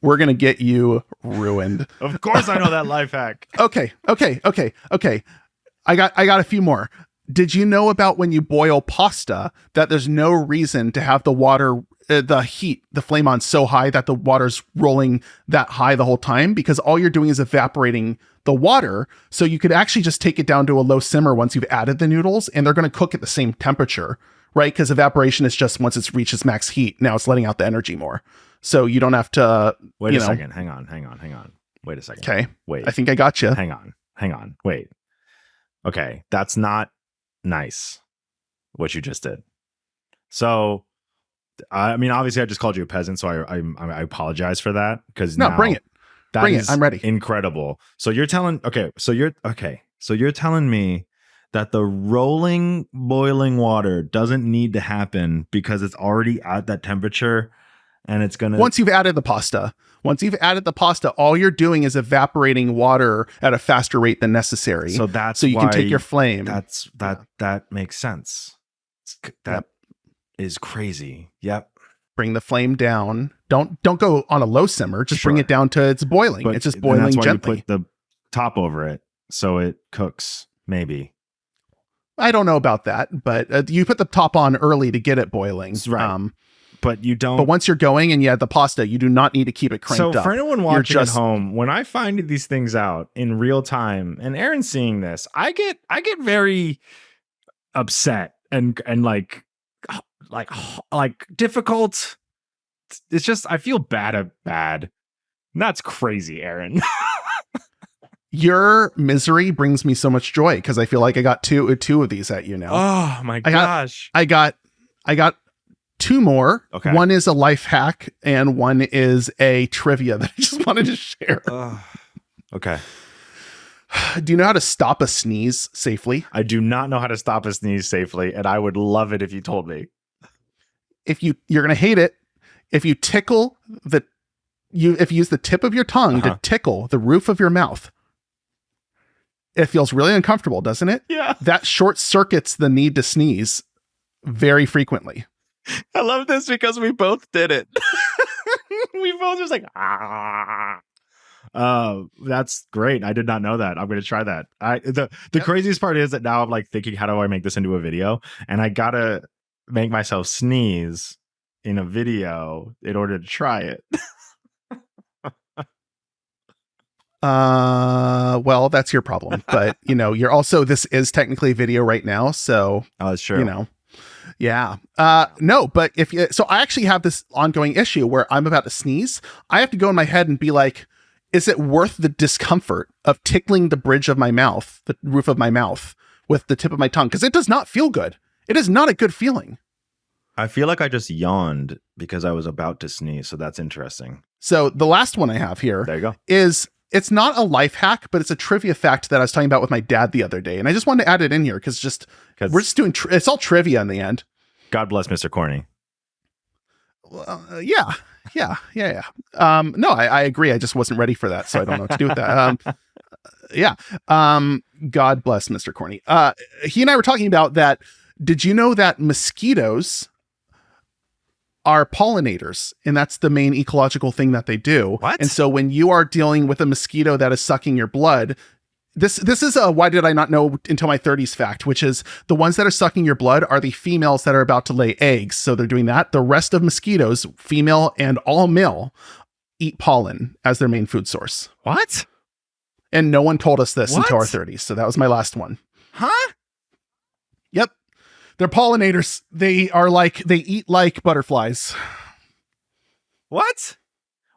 we're gonna get you ruined. Of course I know that life hack. Okay. I got a few more. Did you know about when you boil pasta that there's no reason to have the water, the flame on so high that the water's rolling that high the whole time? Because all you're doing is evaporating the water. So you could actually just take it down to a low simmer once you've added the noodles, and they're going to cook at the same temperature, right? Because evaporation is just once it's reached its max heat, now it's letting out the energy more. So you don't have to wait a second. Hang on. Wait a second. Okay. Wait. I think I got you. Hang on. Wait. Okay. That's not nice what you just did. So I mean, obviously I just called you a peasant, so I apologize for that, because bring it. I'm ready. Incredible. So you're telling me that the rolling boiling water doesn't need to happen because it's already at that temperature, and it's gonna once you've added the pasta, all you're doing is evaporating water at a faster rate than necessary. So you can take your flame. That makes sense. That is crazy. Yep. Bring the flame down. Don't go on a low simmer. Just bring it down to its boiling. But it's just boiling that's why gently. You put the top over it so it cooks. Maybe. I don't know about that, but you put the top on early to get it boiling. Right. But you don't. But once you're going and you add the pasta, you do not need to keep it cranked up. So for anyone watching at home, when I find these things out in real time, and Aaron's seeing this, I get very upset and like difficult. It's just, I feel bad. And that's crazy, Aaron. Your misery brings me so much joy, because I feel like I got two of these at you now. Oh my gosh. I got 2 more. Okay. One is a life hack and one is a trivia that I just wanted to share. Okay. Do you know how to stop a sneeze safely? I do not know how to stop a sneeze safely, and I would love it if you told me. You're going to hate it. If you tickle if you use the tip of your tongue to tickle the roof of your mouth, it feels really uncomfortable, doesn't it? Yeah. That short circuits the need to sneeze very frequently. I love this because we both did it. We both just like, ah. That's great. I did not know that. I'm going to try that. The craziest part is that now I'm like thinking, how do I make this into a video? And I got to make myself sneeze in a video in order to try it. Well, that's your problem. But, you're also, this is technically video right now. So, Oh, that's true. Yeah. No, but so I actually have this ongoing issue where I'm about to sneeze. I have to go in my head and be like, is it worth the discomfort of tickling the bridge of my mouth, the roof of my mouth with the tip of my tongue? Because it does not feel good. It is not a good feeling. I feel like I just yawned because I was about to sneeze. So that's interesting. So the last one I have here There you go. is, it's not a life hack, but it's a trivia fact that I was talking about with my dad the other day. And I just wanted to add it in here because we're just doing, it's all trivia in the end. God bless Mr. Korney. Yeah. No, I agree. I just wasn't ready for that. So I don't know what to do with that. Yeah. God bless Mr. Korney. He and I were talking about that. Did you know that mosquitoes are pollinators, and that's the main ecological thing that they do? What? And so when you are dealing with a mosquito that is sucking your blood, this is a why did I not know until my 30s fact, which is the ones that are sucking your blood are the females that are about to lay eggs. So they're doing that. The rest of mosquitoes, female and all male, eat pollen as their main food source. What? And no one told us this until our 30s. So that was my last one. Huh? Yep. They're pollinators. They eat like butterflies. What?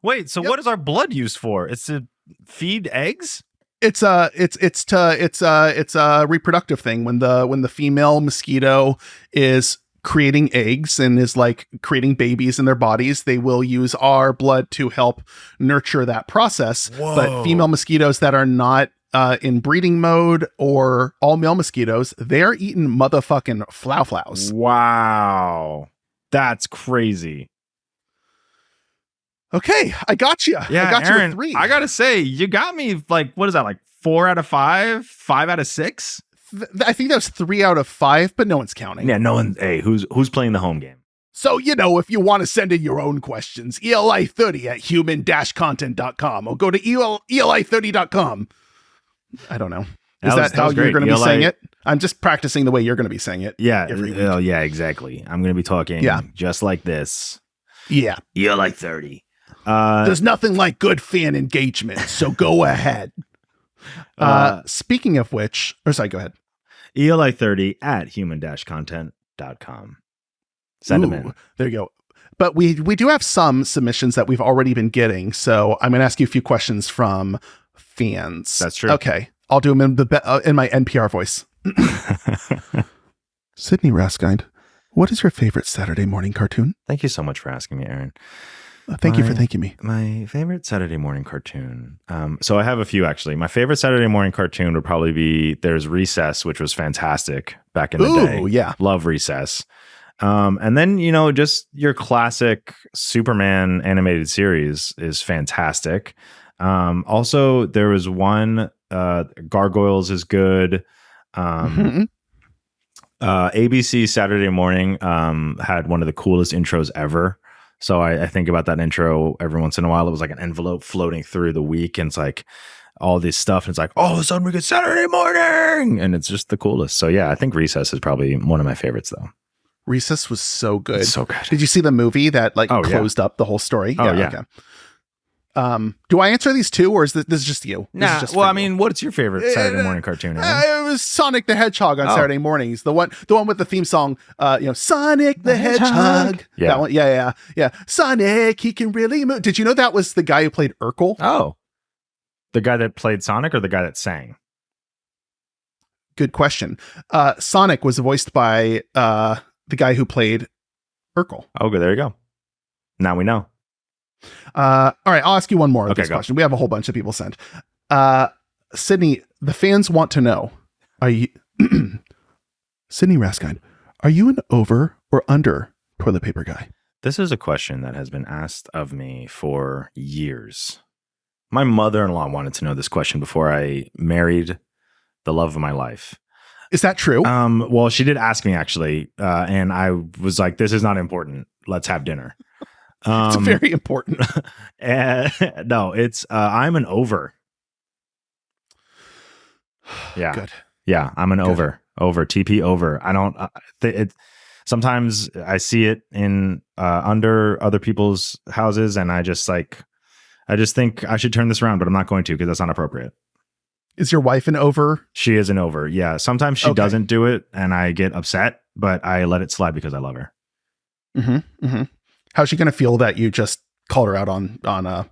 Wait, so what is our blood used for? It's to feed eggs? It's a reproductive thing. When the female mosquito is creating eggs and is like creating babies in their bodies, they will use our blood to help nurture that process. Whoa. But female mosquitoes that are not in breeding mode, or all male mosquitoes, they're eating motherfucking flows. Wow. That's crazy. Okay, I got you. Yeah, I got Aaron, you with 3. I gotta say, you got me like, what is that, like 4 out of 5? 5 out of 6? I think that was 3 out of 5, but no one's counting. Yeah, no one. Hey, who's playing the home game? So, if you want to send in your own questions, eli30 at human-content.com, or go to eli30.com. I don't know. Is that how you're going to be saying it? I'm just practicing the way you're going to be saying it. Yeah. Every week. Oh, yeah, exactly. I'm going to be talking just like this. Yeah. Eli30. There's nothing like good fan engagement, so go ahead. Speaking of which, go ahead. Eli30 at human-content.com. Send them in. There you go. But we do have some submissions that we've already been getting, so I'm going to ask you a few questions from fans. That's true. Okay. I'll do them in my NPR voice. Sidney Raskind, what is your favorite Saturday morning cartoon? Thank you so much for asking me, Aaron. Thank you for thanking me. My favorite Saturday morning cartoon. So I have a few, actually. My favorite Saturday morning cartoon would probably be, there's Recess, which was fantastic back in the day. Yeah. Love Recess. And then, just your classic Superman animated series is fantastic. Also, there was one, Gargoyles is good. ABC Saturday Morning had one of the coolest intros ever. So I think about that intro every once in a while. It was like an envelope floating through the week, and it's like all this stuff. And it's like, all of a sudden we get Saturday morning, and it's just the coolest. So yeah, I think Recess is probably one of my favorites, though. Recess was so good. It's so good. Did you see the movie that closed up the whole story? Oh yeah. Okay. Do I answer these two, or is this just you? Nah. Just well, I mean, what's your favorite Saturday morning cartoon? It was Sonic the Hedgehog on Saturday mornings. The one with the theme song. Sonic the Hedgehog. Yeah. That one. Yeah. Sonic, he can really move. Did you know that was the guy who played Urkel? Oh, the guy that played Sonic, or the guy that sang? Good question. Sonic was voiced by the guy who played Urkel. Okay, there you go. Now we know. All right, I'll ask you one more of this go. question. We have a whole bunch of people sent. Sidney, the fans want to know, are you Sidney Raskind, are you an over or under toilet paper guy? This is a question that has been asked of me for years. My mother-in-law wanted to know this question before I married the love of my life. Is that true? Well, she did ask me, actually, and I was like, this is not important. Let's have dinner. It's very important. No, it's I'm an over. Yeah. Good. Yeah, I'm an over TP over. I don't sometimes I see it in under other people's houses, and I just like, I just think I should turn this around, but I'm not going to because that's not appropriate. Is your wife an over? She is an over. Yeah. Sometimes she doesn't do it and I get upset, but I let it slide because I love her. Mm-hmm. Mm-hmm. How's she going to feel that you just called her out on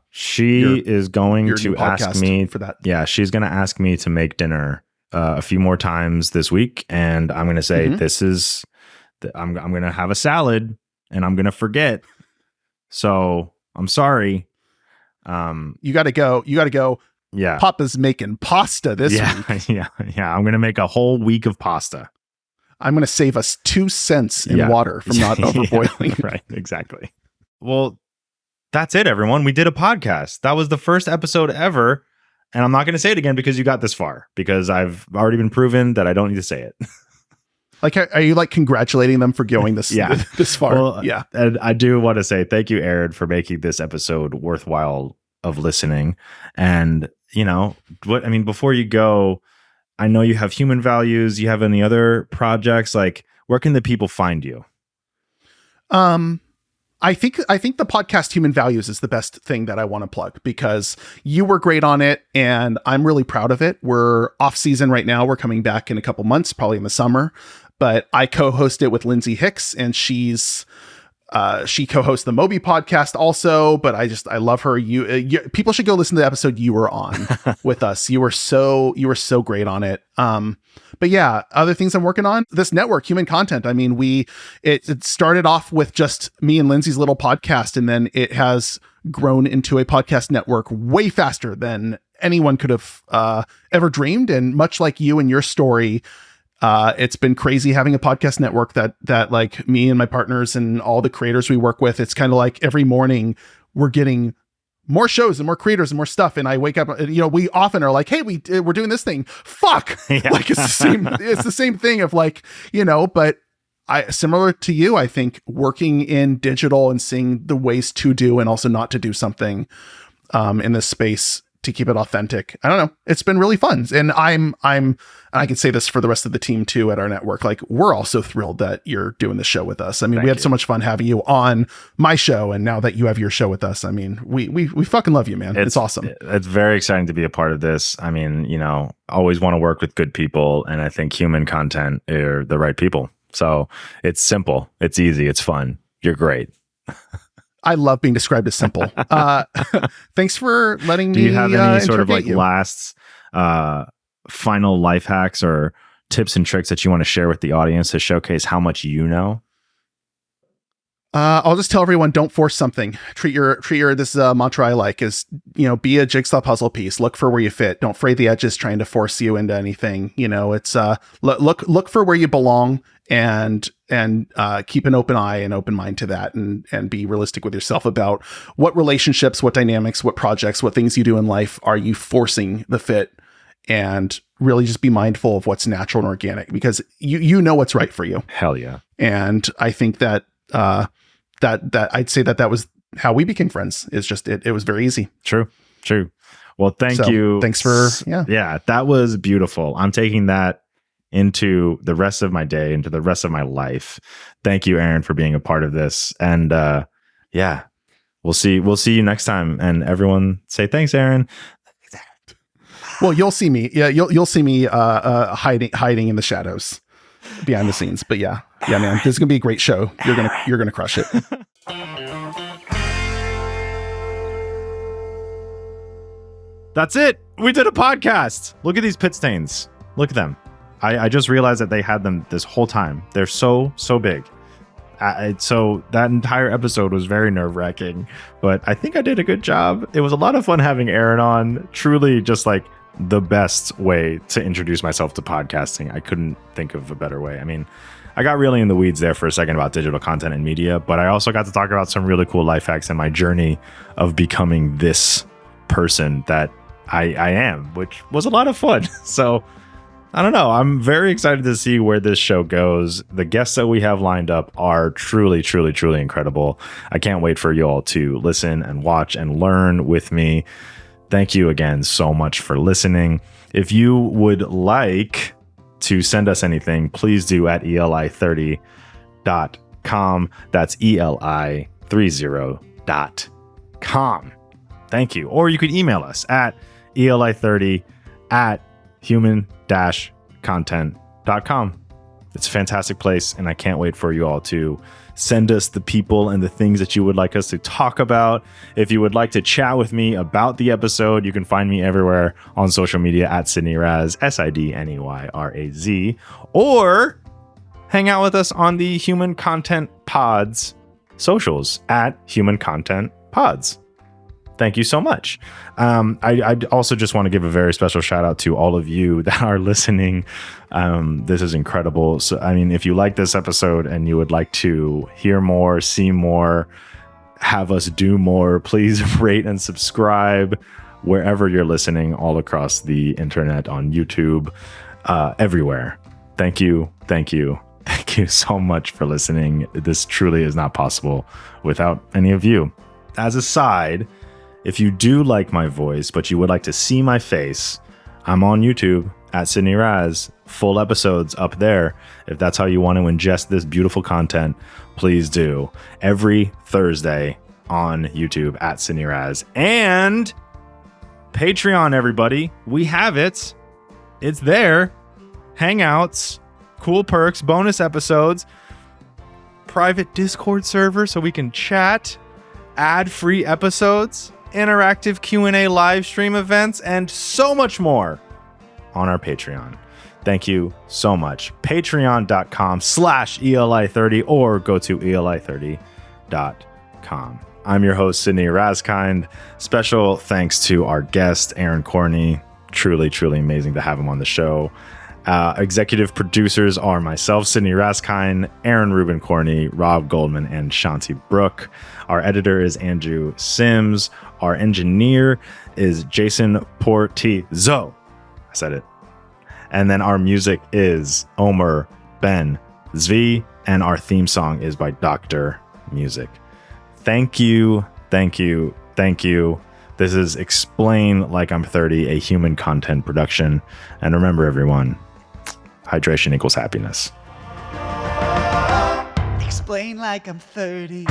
she is going to ask me for that? Yeah. She's going to ask me to make dinner a few more times this week. And I'm going to say, I'm going to have a salad and I'm going to forget. So I'm sorry. You got to go. Yeah. Papa's making pasta this week. Yeah. I'm going to make a whole week of pasta. I'm going to save us 2 cents in water from not overboiling. Right. Exactly. Well, that's it, everyone. We did a podcast. That was the first episode ever. And I'm not going to say it again because you got this far, because I've already been proven that I don't need to say it. Like, are you like congratulating them for going this far? Well, yeah. And I do want to say thank you, Aron, for making this episode worthwhile of listening. And, before you go, I know you have human values. You have any other projects? Like, where can the people find you? I think the podcast Human Values is the best thing that I want to plug, because you were great on it and I'm really proud of it. We're off season right now. We're coming back in a couple months, probably in the summer, but I co-host it with Lindsay Hicks, and she co-hosts the Moby podcast also, but I love her. People should go listen to the episode you were on with us. You were so great on it. But yeah, other things I'm working on, this network, Human Content. I mean, it started off with just me and Lindsay's little podcast, and then it has grown into a podcast network way faster than anyone could have ever dreamed. And much like you and your story, it's been crazy having a podcast network that like me and my partners and all the creators we work with, it's kind of like every morning we're getting more shows and more creators and more stuff. And I wake up, we often are like, hey, we're doing this thing. Fuck. Yeah. Like it's the same thing of like, but similar to you, I think working in digital and seeing the ways to do and also not to do something in this space to keep it authentic. I don't know. It's been really fun. And I can say this for the rest of the team too at our network. Like, we're also thrilled that you're doing this show with us. I mean, we had so much fun having you on my show, and now that you have your show with us, I mean, we fucking love you, man. It's awesome. It's very exciting to be a part of this. I mean, always want to work with good people, and I think Human Content are the right people. So it's simple, it's easy, it's fun. You're great. I love being described as simple. Thanks for letting me. Do you have any sort of like last final life hacks or tips and tricks that you want to share with the audience to showcase how much you know? I'll just tell everyone, don't force something. Treat your this mantra I like is, be a jigsaw puzzle piece. Look for where you fit. Don't fray the edges trying to force you into anything. It's look for where you belong, and keep an open eye and open mind to that, and be realistic with yourself about what relationships, what dynamics, what projects, what things you do in life are you forcing the fit, and really just be mindful of what's natural and organic, because you know what's right for you. Hell yeah. And I think that that I'd say that was how we became friends. Is just it was very easy. True. Well, thank you. Thanks for that was beautiful. I'm taking that into the rest of my day, into the rest of my life. Thank you, Aron, for being a part of this. And we'll see you next time. And everyone say thanks, Aron. Well, you'll see me. Yeah, you'll see me hiding in the shadows behind the scenes. But yeah, man, this is gonna be a great show. You're gonna crush it. That's it. We did a podcast. Look at these pit stains. Look at them. I just realized that they had them this whole time. They're so big. So that entire episode was very nerve-wracking, but I think I did a good job. It was a lot of fun having Aron on. Truly just like the best way to introduce myself to podcasting. I couldn't think of a better way. I mean, I got really in the weeds there for a second about digital content and media, but I also got to talk about some really cool life hacks and my journey of becoming this person that I am, which was a lot of fun. So I don't know. I'm very excited to see where this show goes. The guests that we have lined up are truly incredible. I can't wait for you all to listen and watch and learn with me. Thank you again so much for listening. If you would like to send us anything, please do at eli30.com. That's eli30.com. Thank you. Or you could email us at eli30@human-content.com. It's a fantastic place, and I can't wait for you all to send us the people and the things that you would like us to talk about. If you would like to chat with me about the episode, you can find me everywhere on social media at sidneyraz, SIDNEYRAZ, or hang out with us on the Human Content Pods socials at Human Content Pods. Thank you so much. I also just want to give a very special shout out to all of you that are listening. This is incredible. So, I mean, if you like this episode and you would like to hear more, see more, have us do more, please rate and subscribe wherever you're listening, all across the internet, on YouTube, everywhere. Thank you. Thank you. Thank you so much for listening. This truly is not possible without any of you. As a side, if you do like my voice, but you would like to see my face, I'm on YouTube at sidneyraz. Full episodes up there. If that's how you want to ingest this beautiful content, please do. Every Thursday on YouTube at sidneyraz. And Patreon, everybody. We have it. It's there. Hangouts, cool perks, bonus episodes, private Discord server so we can chat, ad-free episodes, interactive Q&A live stream events, and so much more on our Patreon. Thank you so much. Patreon.com/ELI30 or go to ELI30.com. I'm your host, Sidney Razkind. Special thanks to our guest, Aron Korney. Truly, truly amazing to have him on the show. Executive producers are myself, Sidney Razkind, Aaron Ruben Korney, Rob Goldman, and Shanti Brooke. Our editor is Andrew Sims. Our engineer is Jason Portizo. I said it. And then our music is Omer Ben Zvi, and our theme song is by Dr. Music. Thank you, thank you, thank you. This is Explain Like I'm 30, a human content production. And remember, everyone, hydration equals happiness. Explain like I'm 30.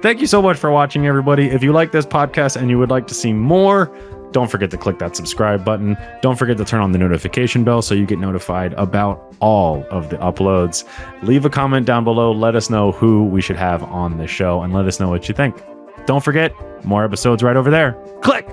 Thank you so much for watching, everybody. If you like this podcast and you would like to see more, don't forget to click that subscribe button. Don't forget to turn on the notification bell so you get notified about all of the uploads. Leave a comment down below. Let us know who we should have on the show and let us know what you think. Don't forget, more episodes right over there. Click!